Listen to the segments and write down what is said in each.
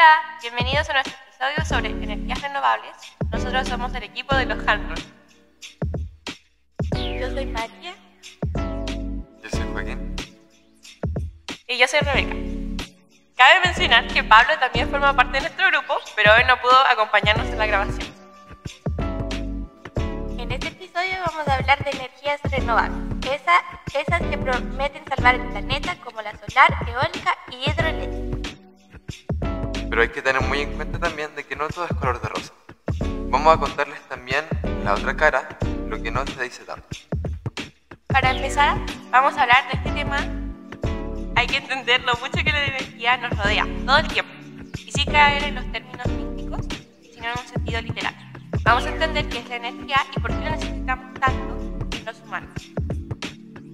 Hola, bienvenidos a nuestro episodio sobre energías renovables. Nosotros somos el equipo de los Handroll. Yo soy María. Yo soy Joaquín. Y yo soy Rebeca. Cabe mencionar que Pablo también forma parte de nuestro grupo, pero hoy no pudo acompañarnos en la grabación. En este episodio vamos a hablar de energías renovables, esas que prometen salvar el planeta, como la solar, eólica y hidroeléctrica. Pero hay que tener muy en cuenta también de que no todo es color de rosa. Vamos a contarles también la otra cara, lo que no se dice tanto. Para empezar, vamos a hablar de este tema. Hay que entender lo mucho que la energía nos rodea todo el tiempo, y sin caer en los términos místicos, sino en un sentido literal. Vamos a entender qué es la energía y por qué la necesitamos tanto los humanos.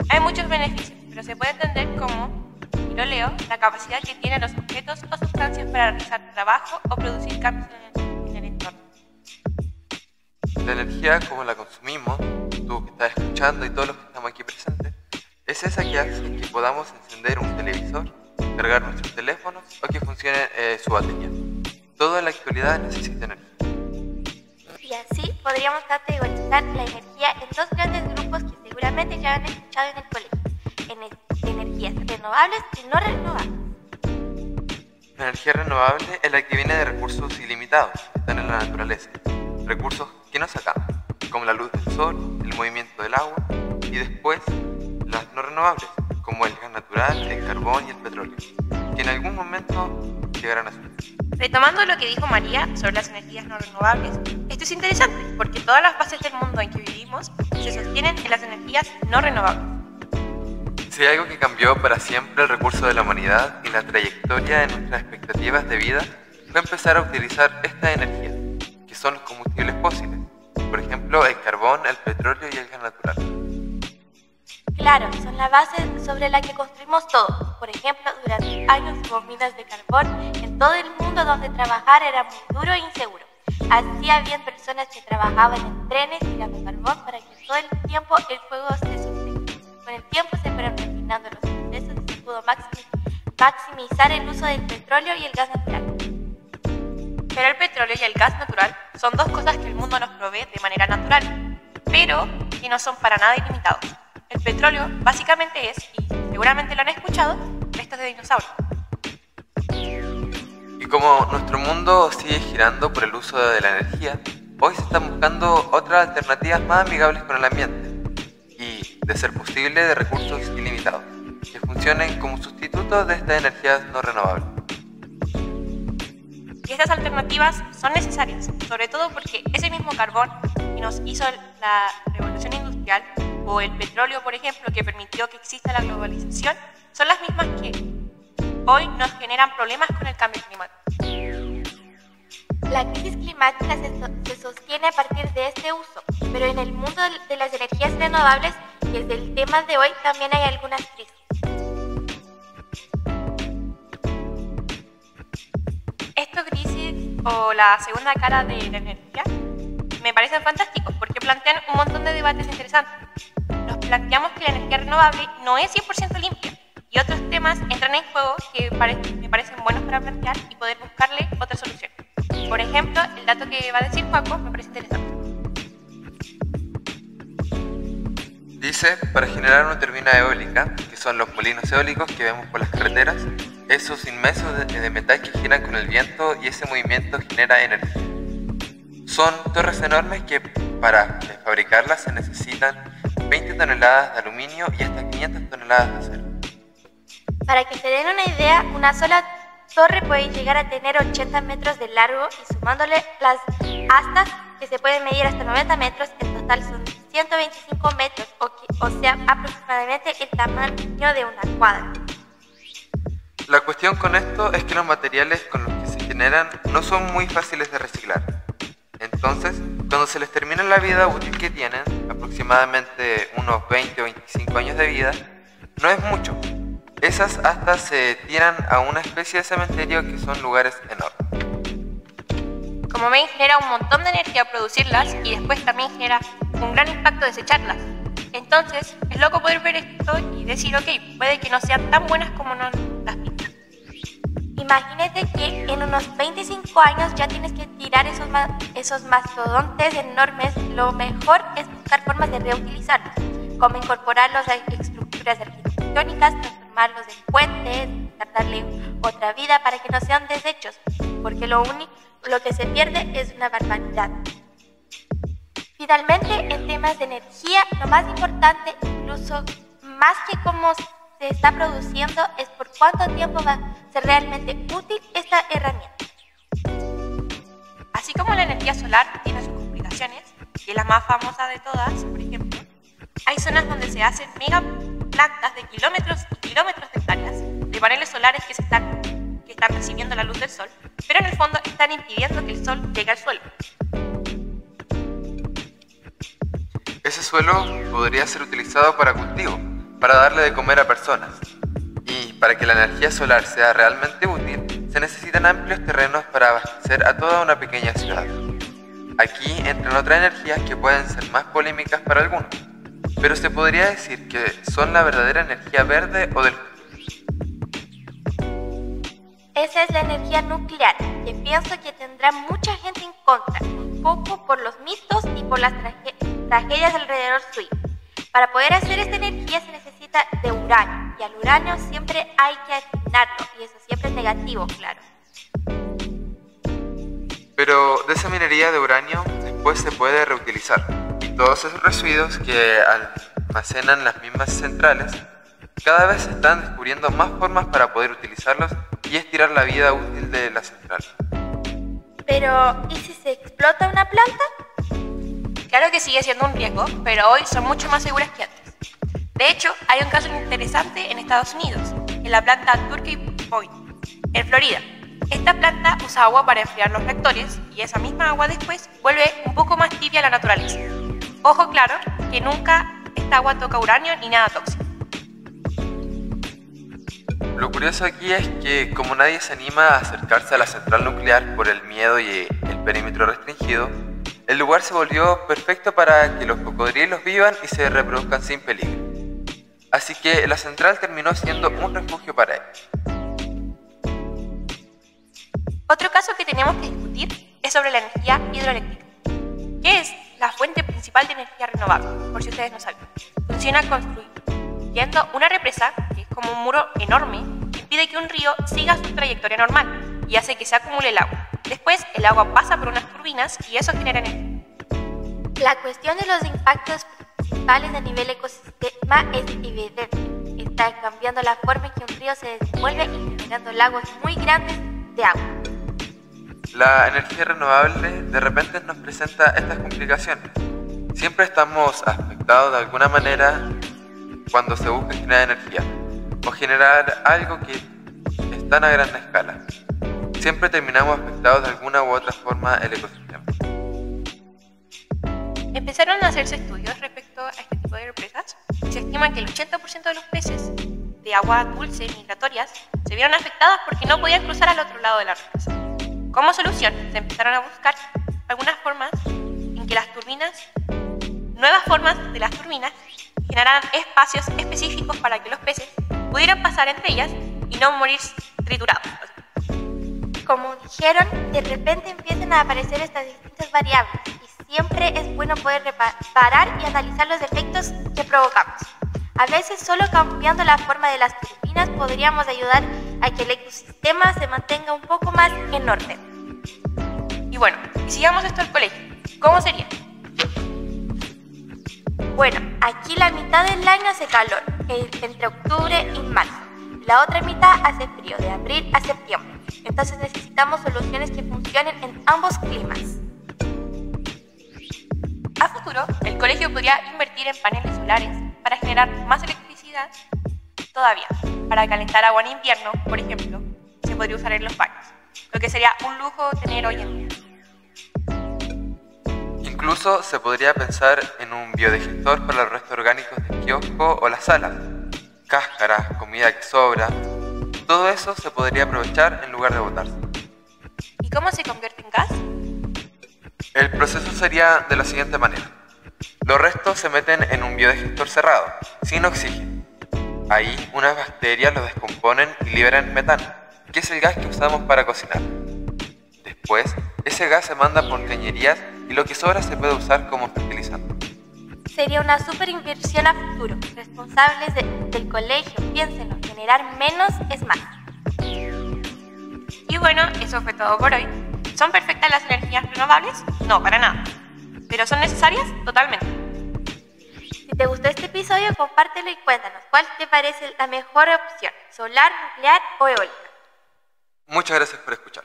Hay muchos beneficios, pero se puede entender como, y lo leo, la capacidad que tienen los objetos o sustancias para realizar trabajo o producir cambios en el entorno. La energía, como la consumimos, tú que estás escuchando y todos los que estamos aquí presentes, es esa que hace que podamos encender un televisor, cargar nuestros teléfonos o que funcione su batería. Todo en la actualidad necesita energía. Y así podríamos categorizar la energía en dos grandes grupos que seguramente ya han escuchado en el colegio: energías renovables y no renovables. La energía renovable es la que viene de recursos ilimitados que están en la naturaleza, recursos que no sacamos, como la luz del sol, el movimiento del agua, y después las no renovables, como el gas natural, el carbón y el petróleo, que en algún momento llegarán a su fin. Retomando lo que dijo María sobre las energías no renovables, esto es interesante porque todas las bases del mundo en que vivimos se sostienen en las energías no renovables. Si hay algo que cambió para siempre el recurso de la humanidad y la trayectoria de nuestras expectativas de vida, fue empezar a utilizar esta energía, que son los combustibles fósiles, por ejemplo el carbón, el petróleo y el gas natural. Claro, son la base sobre la que construimos todo. Por ejemplo, durante años hubo minas de carbón en todo el mundo donde trabajar era muy duro e inseguro. Así habían personas que trabajaban en trenes tirando carbón para que todo el tiempo el fuego se sostenga. Con el tiempo se fueron refinando los procesos y se pudo maximizar el uso del petróleo y el gas natural. Pero el petróleo y el gas natural son dos cosas que el mundo nos provee de manera natural, pero que no son para nada ilimitados. El petróleo básicamente es, y seguramente lo han escuchado, restos de dinosaurios. Y como nuestro mundo sigue girando por el uso de la energía, hoy se están buscando otras alternativas más amigables con el ambiente y, de ser posible, de recursos ilimitados, que funcionen como sustitutos de estas energías no renovables. Y estas alternativas son necesarias, sobre todo porque ese mismo carbón que nos hizo la revolución industrial, o el petróleo, por ejemplo, que permitió que exista la globalización, son las mismas que hoy nos generan problemas con el cambio climático. La crisis climática se sostiene a partir de este uso, pero en el mundo de las energías renovables, que es el tema de hoy, también hay algunas crisis. Esta crisis, o la segunda cara de la energía, me parecen fantásticos porque plantean un montón de debates interesantes. Nos planteamos que la energía renovable no es 100% limpia y otros temas entran en juego que me parecen buenos para plantear y poder buscarle otra solución. Por ejemplo, el dato que va a decir Paco me parece interesante. Dice, para generar una turbina eólica, que son los molinos eólicos que vemos por las carreteras, esos inmensos de metal que giran con el viento y ese movimiento genera energía. Son torres enormes que para fabricarlas se necesitan 20 toneladas de aluminio y hasta 500 toneladas de acero. Para que se den una idea, una sola torre puede llegar a tener 80 metros de largo y sumándole las astas que se pueden medir hasta 90 metros, en total son 125 metros, o sea, aproximadamente el tamaño de una cuadra. La cuestión con esto es que los materiales con los que se generan no son muy fáciles de reciclar. Entonces, cuando se les termina la vida útil que tienen, aproximadamente unos 20 o 25 años de vida, no es mucho. Esas astas se tiran a una especie de cementerio que son lugares enormes. Como ven, genera un montón de energía producirlas y después también genera un gran impacto desecharlas. Entonces, es loco poder ver esto y decir, ok, puede que no sean tan buenas como nos las pintan. Imagínate que en unos 25 años ya tienes que tirar esos mastodontes enormes. Lo mejor es buscar formas de reutilizarlos, como incorporarlos a estructuras arquitectónicas, transformarlos en puentes, darle otra vida para que no sean desechos, porque lo que se pierde es una barbaridad. Finalmente, en temas de energía, lo más importante, incluso más que cómo se está produciendo, es por cuánto tiempo va a ser realmente útil esta herramienta. Así como la energía solar tiene sus complicaciones, y es la más famosa de todas, por ejemplo, hay zonas donde se hacen mega plantas de kilómetros y kilómetros de hectáreas de paneles solares que están recibiendo la luz del sol, pero en el fondo están impidiendo que el sol llegue al suelo. Ese suelo podría ser utilizado para cultivo, para darle de comer a personas. Y para que la energía solar sea realmente útil, se necesitan amplios terrenos para abastecer a toda una pequeña ciudad. Aquí entran otras energías que pueden ser más polémicas para algunos, pero se podría decir que son la verdadera energía verde o del futuro. Esa es la energía nuclear, que pienso que tendrá mucha gente en contra, un poco por los mitos y por las tragedias alrededor suyo. Para poder hacer esta energía se necesita de uranio, y al uranio siempre hay que asignarlo, y eso siempre es negativo, claro. Pero de esa minería de uranio después se puede reutilizar, y todos esos residuos que almacenan las mismas centrales, cada vez se están descubriendo más formas para poder utilizarlos y estirar la vida útil de la central. Pero, ¿y si se explota una planta? Claro que sigue siendo un riesgo, pero hoy son mucho más seguras que antes. De hecho, hay un caso interesante en Estados Unidos, en la planta Turkey Point, en Florida. Esta planta usa agua para enfriar los reactores y esa misma agua después vuelve un poco más tibia a la naturaleza. Ojo claro, que nunca esta agua toca uranio ni nada tóxico. Lo curioso aquí es que como nadie se anima a acercarse a la central nuclear por el miedo y el perímetro restringido, el lugar se volvió perfecto para que los cocodrilos vivan y se reproduzcan sin peligro. Así que la central terminó siendo un refugio para ellos. Otro caso que tenemos que discutir es sobre la energía hidroeléctrica, que es la fuente principal de energía renovable, por si ustedes no saben. Funciona construyendo una represa, que es como un muro enorme, que impide que un río siga su trayectoria normal y hace que se acumule el agua. Después, el agua pasa por unas turbinas y eso genera energía. La cuestión de los impactos principales a nivel ecosistema es evidente. Está cambiando la forma en que un río se desenvuelve y generando lagos muy grandes de agua. La energía renovable de repente nos presenta estas complicaciones. Siempre estamos afectados de alguna manera cuando se busca generar energía o generar algo que está a gran escala. Siempre terminamos afectados de alguna u otra forma el ecosistema. Empezaron a hacerse estudios respecto a este tipo de represas y se estima que el 80% de los peces de agua dulce migratorias se vieron afectadas porque no podían cruzar al otro lado de la represa. Como solución, se empezaron a buscar algunas formas en que nuevas formas de las turbinas generaran espacios específicos para que los peces pudieran pasar entre ellas y no morir triturados. Como dijeron, de repente empiezan a aparecer estas distintas variables y siempre es bueno poder parar y analizar los efectos que provocamos. A veces solo cambiando la forma de las turbinas podríamos ayudar a que el ecosistema se mantenga un poco más en orden. Y bueno, y sigamos esto al colegio, ¿cómo sería? Bueno, aquí la mitad del año hace calor, entre octubre y marzo. La otra mitad hace frío, de abril a septiembre. Entonces necesitamos soluciones que funcionen en ambos climas. A futuro, el colegio podría invertir en paneles solares para generar más electricidad todavía. Para calentar agua en invierno, por ejemplo, se podría usar en los baños, lo que sería un lujo tener hoy en día. Incluso se podría pensar en un biodigestor para los restos orgánicos del kiosco o la sala. Cáscaras, comida que sobra, todo eso se podría aprovechar en lugar de botarse. ¿Y cómo se convierte en gas? El proceso sería de la siguiente manera. Los restos se meten en un biodigestor cerrado, sin oxígeno. Ahí unas bacterias los descomponen y liberan metano, que es el gas que usamos para cocinar. Después, ese gas se manda por cañerías y lo que sobra se puede usar como fertilizante. Sería una super inversión a futuro. Responsables del colegio, piénsenlo, generar menos es más. Y bueno, eso fue todo por hoy. ¿Son perfectas las energías renovables? No, para nada. ¿Pero son necesarias? Totalmente. Si te gustó este episodio, compártelo y cuéntanos cuál te parece la mejor opción, solar, nuclear o eólica. Muchas gracias por escuchar.